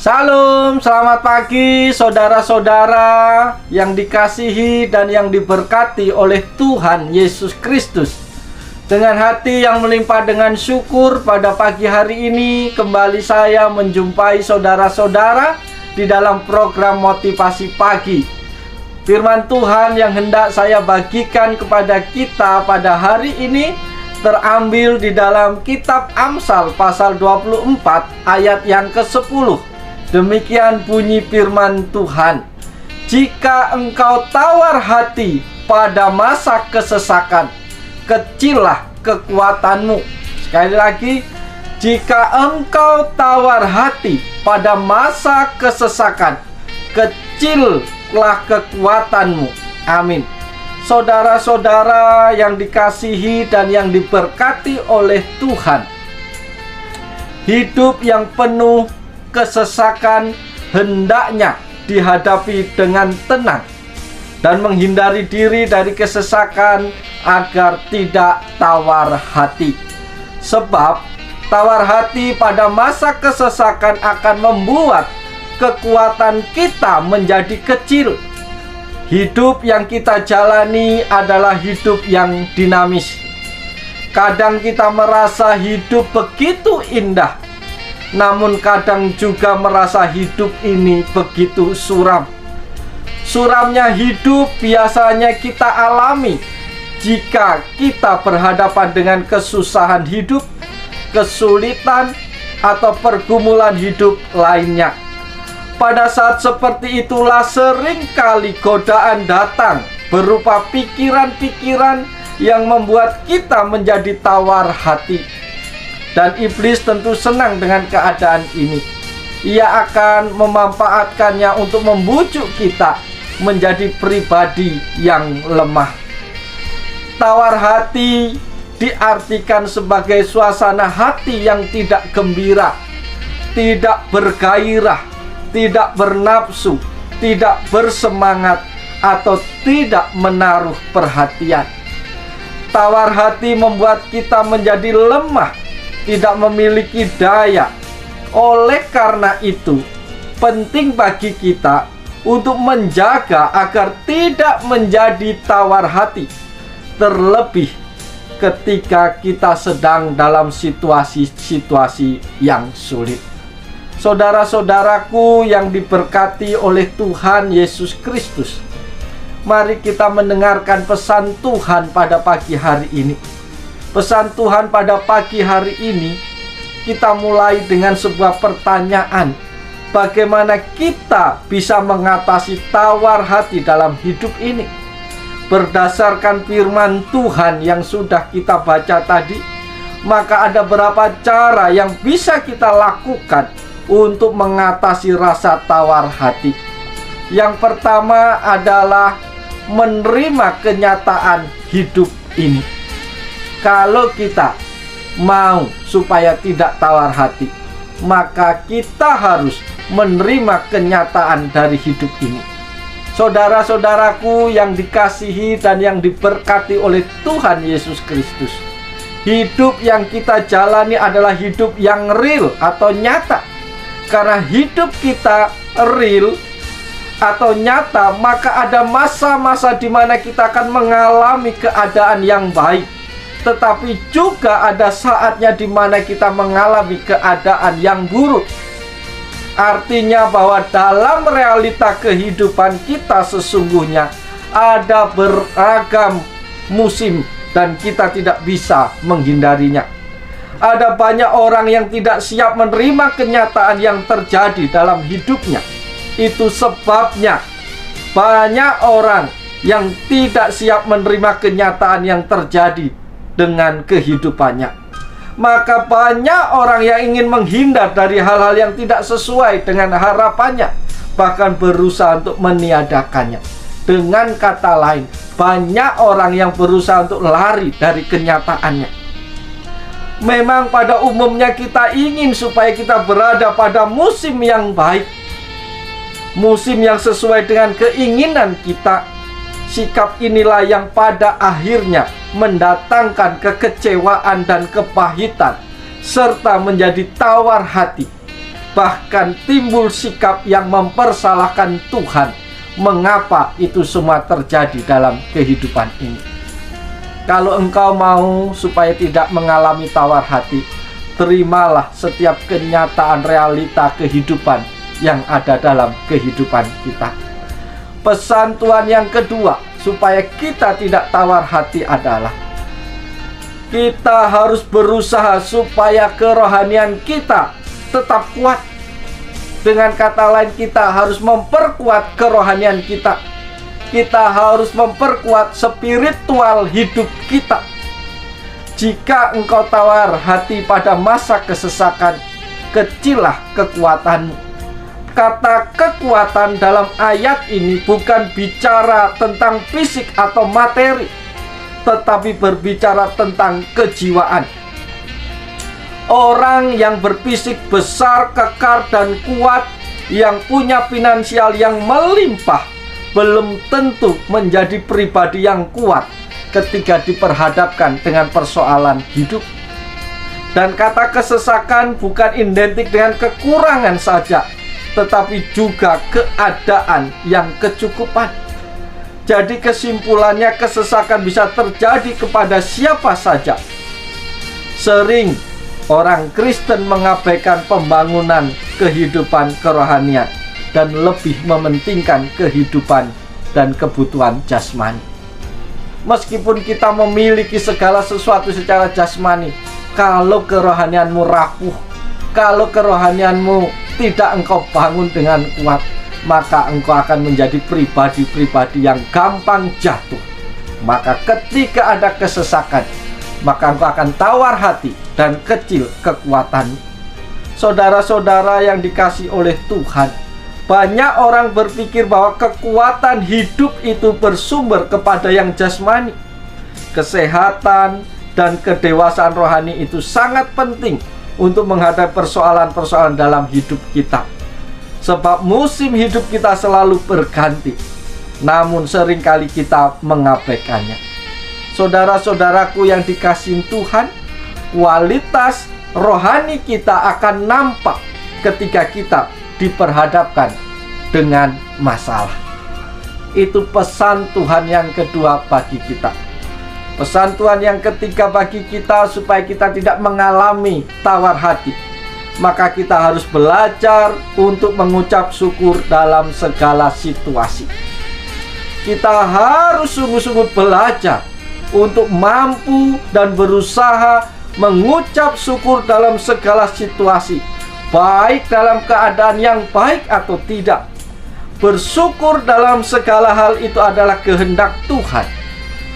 Salam, selamat pagi saudara-saudara yang dikasihi dan yang diberkati oleh Tuhan Yesus Kristus. Dengan hati yang melimpah dengan syukur, pada pagi hari ini kembali saya menjumpai saudara-saudara di dalam program Motivasi Pagi. Firman Tuhan yang hendak saya bagikan kepada kita pada hari ini terambil di dalam kitab Amsal pasal 24 ayat yang ke-10. Demikian bunyi firman Tuhan. Jika engkau tawar hati pada masa kesesakan, kecillah kekuatanmu. Sekali lagi, jika engkau tawar hati pada masa kesesakan, kecillah kekuatanmu. Amin. Saudara-saudara yang dikasihi dan yang diberkati oleh Tuhan, hidup yang penuh kesesakan hendaknya dihadapi dengan tenang dan menghindari diri dari kesesakan agar tidak tawar hati. Sebab tawar hati pada masa kesesakan akan membuat kekuatan kita menjadi kecil. Hidup yang kita jalani adalah hidup yang dinamis. Kadang kita merasa hidup begitu indah, namun kadang juga merasa hidup ini begitu suram. Suramnya hidup biasanya kita alami jika kita berhadapan dengan kesusahan hidup, kesulitan, atau pergumulan hidup lainnya. Pada saat seperti itulah seringkali godaan datang berupa pikiran-pikiran yang membuat kita menjadi tawar hati. Dan iblis tentu senang dengan keadaan ini. Ia akan memanfaatkannya untuk membujuk kita menjadi pribadi yang lemah. Tawar hati diartikan sebagai suasana hati yang tidak gembira, tidak bergairah, tidak bernafsu, tidak bersemangat, atau tidak menaruh perhatian. Tawar hati membuat kita menjadi lemah, tidak memiliki daya. Oleh karena itu, penting bagi kita untuk menjaga agar tidak menjadi tawar hati, terlebih ketika kita sedang dalam situasi-situasi yang sulit. Saudara-saudaraku yang diberkati oleh Tuhan Yesus Kristus, mari kita mendengarkan pesan Tuhan pada pagi hari ini. Pesan Tuhan pada pagi hari ini, kita mulai dengan sebuah pertanyaan. Bagaimana kita bisa mengatasi tawar hati dalam hidup ini? Berdasarkan firman Tuhan yang sudah kita baca tadi, maka ada beberapa cara yang bisa kita lakukan untuk mengatasi rasa tawar hati. Yang pertama adalah menerima kenyataan hidup ini. Kalau kita mau supaya tidak tawar hati, maka kita harus menerima kenyataan dari hidup ini. Saudara-saudaraku yang dikasihi dan yang diberkati oleh Tuhan Yesus Kristus, hidup yang kita jalani adalah hidup yang real atau nyata. Karena hidup kita real atau nyata, maka ada masa-masa di mana kita akan mengalami keadaan yang baik. Tetapi juga ada saatnya di mana kita mengalami keadaan yang buruk. Artinya bahwa dalam realita kehidupan kita sesungguhnya ada beragam musim dan kita tidak bisa menghindarinya. Ada banyak orang yang tidak siap menerima kenyataan yang terjadi dalam hidupnya. Itu sebabnya banyak orang yang tidak siap menerima kenyataan yang terjadi dengan kehidupannya. Maka banyak orang yang ingin menghindar dari hal-hal yang tidak sesuai dengan harapannya, bahkan berusaha untuk meniadakannya. Dengan kata lain, banyak orang yang berusaha untuk lari dari kenyataannya. Memang pada umumnya kita ingin supaya kita berada pada musim yang baik, musim yang sesuai dengan keinginan kita. Sikap inilah yang pada akhirnya mendatangkan kekecewaan dan kepahitan, serta menjadi tawar hati. bahkan timbul sikap yang mempersalahkan Tuhan. Mengapa itu semua terjadi dalam kehidupan ini? Kalau engkau mau supaya tidak mengalami tawar hati, terimalah setiap kenyataan realita kehidupan yang ada dalam kehidupan kita. Pesan Tuhan yang kedua supaya kita tidak tawar hati adalah kita harus berusaha supaya kerohanian kita tetap kuat. Dengan kata lain, kita harus memperkuat kerohanian kita. Kita harus memperkuat spiritual hidup kita. Jika engkau tawar hati pada masa kesesakan, kecillah kekuatanmu. Kata kekuatan dalam ayat ini bukan bicara tentang fisik atau materi, tetapi berbicara tentang kejiwaan. Orang yang berfisik besar, kekar, dan kuat, yang punya finansial yang melimpah, belum tentu menjadi pribadi yang kuat ketika diperhadapkan dengan persoalan hidup. Dan kata kesesakan bukan identik dengan kekurangan saja, tetapi juga keadaan yang kecukupan. Jadi kesimpulannya, kesesakan bisa terjadi kepada siapa saja. Sering orang Kristen mengabaikan pembangunan kehidupan kerohanian dan lebih mementingkan kehidupan dan kebutuhan jasmani. Meskipun kita memiliki segala sesuatu secara jasmani, kalau kerohanianmu rapuh, kalau kerohanianmu tidak engkau bangun dengan kuat, maka engkau akan menjadi pribadi-pribadi yang gampang jatuh. Maka ketika ada kesesakan, maka engkau akan tawar hati dan kecil kekuatan. Saudara-saudara yang dikasihi oleh Tuhan, banyak orang berpikir bahwa kekuatan hidup itu bersumber kepada yang jasmani. Kesehatan dan kedewasaan rohani itu sangat penting untuk menghadapi persoalan-persoalan dalam hidup kita. Sebab musim hidup kita selalu berganti, namun seringkali kita mengabaikannya. Saudara-saudaraku yang dikasihi Tuhan, kualitas rohani kita akan nampak ketika kita diperhadapkan dengan masalah. Itu pesan Tuhan yang kedua bagi kita. Pesan Tuhan yang ketiga bagi kita supaya kita tidak mengalami tawar hati, maka kita harus belajar untuk mengucap syukur dalam segala situasi. Kita harus sungguh-sungguh belajar untuk mampu dan berusaha mengucap syukur dalam segala situasi, baik dalam keadaan yang baik atau tidak. Bersyukur dalam segala hal itu adalah kehendak Tuhan.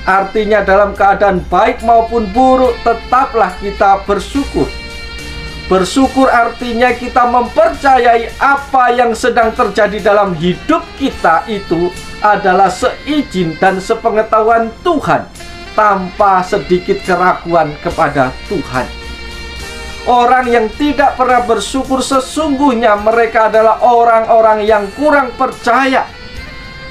Artinya dalam keadaan baik maupun buruk, tetaplah kita bersyukur. Bersyukur artinya kita mempercayai apa yang sedang terjadi dalam hidup kita itu adalah seizin dan sepengetahuan Tuhan, tanpa sedikit keraguan kepada Tuhan. Orang yang tidak pernah bersyukur sesungguhnya mereka adalah orang-orang yang kurang percaya.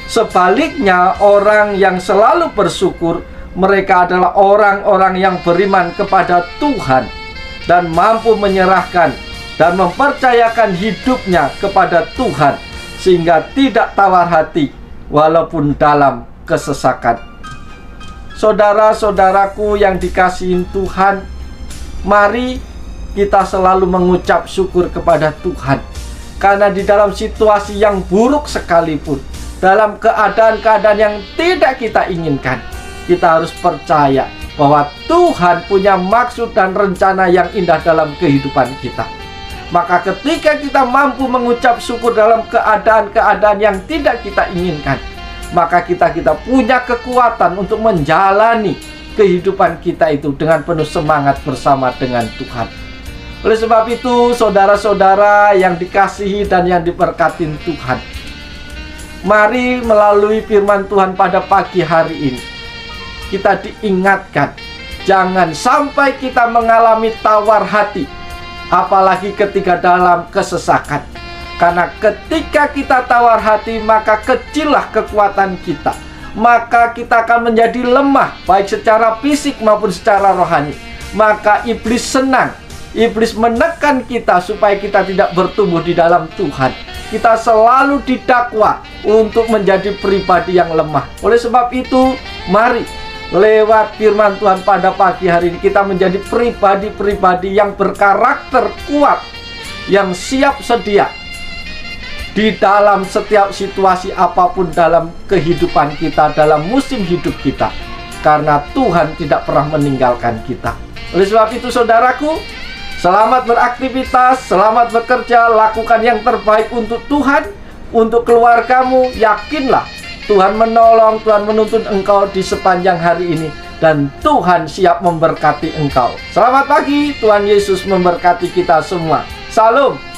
Sebaliknya, orang yang selalu bersyukur mereka adalah orang-orang yang beriman kepada Tuhan dan mampu menyerahkan dan mempercayakan hidupnya kepada Tuhan, sehingga tidak tawar hati walaupun dalam kesesakan. Saudara-saudaraku yang dikasihi Tuhan, mari kita selalu mengucap syukur kepada Tuhan. Karena di dalam situasi yang buruk sekalipun, dalam keadaan-keadaan yang tidak kita inginkan, kita harus percaya bahwa Tuhan punya maksud dan rencana yang indah dalam kehidupan kita. Maka ketika kita mampu mengucap syukur dalam keadaan-keadaan yang tidak kita inginkan, maka kita punya kekuatan untuk menjalani kehidupan kita itu dengan penuh semangat bersama dengan Tuhan. Oleh sebab itu, saudara-saudara yang dikasihi dan yang diberkati Tuhan, mari melalui firman Tuhan pada pagi hari ini, kita diingatkan, jangan sampai kita mengalami tawar hati, apalagi ketika dalam kesesakan. Karena ketika kita tawar hati, maka kecillah kekuatan kita. Maka kita akan menjadi lemah, baik secara fisik maupun secara rohani. Maka iblis senang Iblis menekan kita supaya kita tidak bertumbuh di dalam Tuhan. Kita selalu didakwa untuk menjadi pribadi yang lemah. Oleh sebab itu, mari lewat firman Tuhan pada pagi hari ini kita menjadi pribadi-pribadi yang berkarakter kuat, yang siap sedia di dalam setiap situasi apapun dalam kehidupan kita, dalam musim hidup kita. Karena Tuhan tidak pernah meninggalkan kita. Oleh sebab itu saudaraku, selamat beraktivitas, selamat bekerja, lakukan yang terbaik untuk Tuhan, untuk keluargamu. Yakinlah Tuhan menolong, Tuhan menuntun engkau di sepanjang hari ini, dan Tuhan siap memberkati engkau. Selamat pagi, Tuhan Yesus memberkati kita semua. Salam.